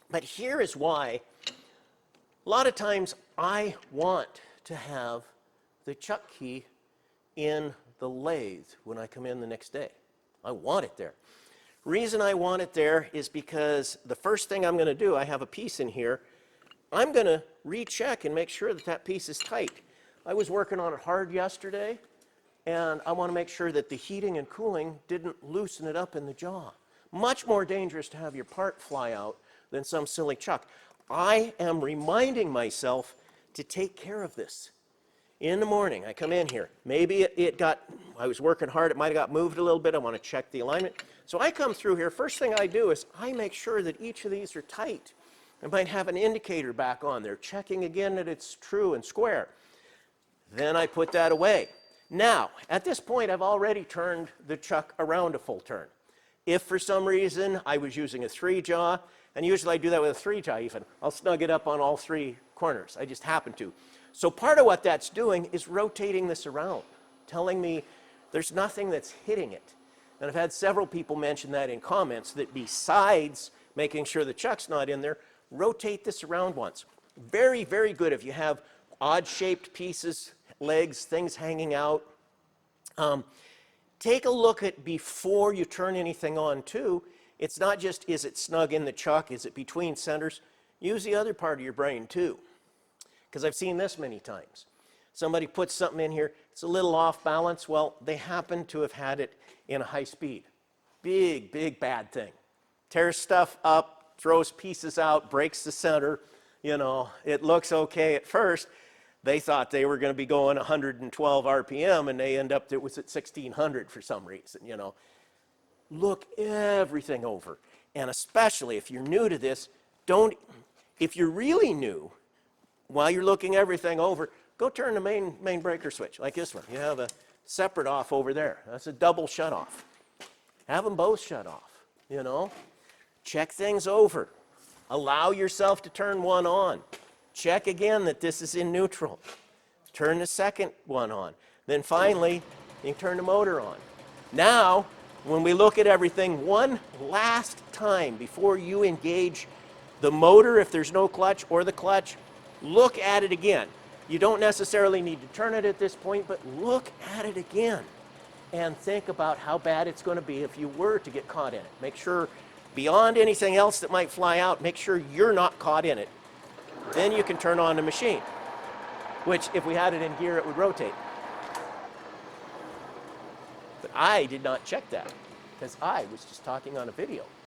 But here is why. A lot of times I want to have the chuck key in the lathe when I come in the next day. I want it there. Reason I want it there is because the first thing I'm going to do, I have a piece in here, I'm going to recheck and make sure that that piece is tight. I was working on it hard yesterday, and I want to make sure that the heating and cooling didn't loosen it up in the jaw. Much more dangerous to have your part fly out than some silly chuck. I am reminding myself to take care of this. In the morning, I come in here. Maybe I was working hard, it might have got moved a little bit. I want to check the alignment. So I come through here. First thing I do is I make sure that each of these are tight. I might have an indicator back on there, checking again that it's true and square. Then I put that away. Now, at this point, I've already turned the chuck around a full turn. If for some reason I was using a 3-jaw, and usually I do that with a 3-jaw even, I'll snug it up on all 3 corners. I just happen to. So part of what that's doing is rotating this around, telling me there's nothing that's hitting it. And I've had several people mention that in comments, that besides making sure the chuck's not in there, rotate this around once. Very, very good if you have odd-shaped pieces, legs, things hanging out. Take a look at before you turn anything on too. It's not just, is it snug in the chuck, is it between centers? Use the other part of your brain too. Because I've seen this many times. Somebody puts something in here, it's a little off balance. Well, they happen to have had it in a high speed. Big, big bad thing. Tears stuff up, throws pieces out, breaks the center. You know, it looks okay at first. They thought they were going to be going 112 RPM, and they end up, it was at 1600 for some reason, you know. Look everything over. And especially if you're new to this, if you're really new, while you're looking everything over, go turn the main breaker switch, like this one. You have a separate off over there. That's a double shut off. Have them both shut off, you know. Check things over. Allow yourself to turn one on. Check again that this is in neutral. Turn the second one on. Then finally, you can turn the motor on. Now, when we look at everything one last time before you engage the motor, if there's no clutch, or the clutch, look at it again. You don't necessarily need to turn it at this point, but look at it again and think about how bad it's going to be if you were to get caught in it. Make sure, beyond anything else that might fly out, make sure you're not caught in it. Then you can turn on the machine, which if we had it in gear, it would rotate. But I did not check that because I was just talking on a video.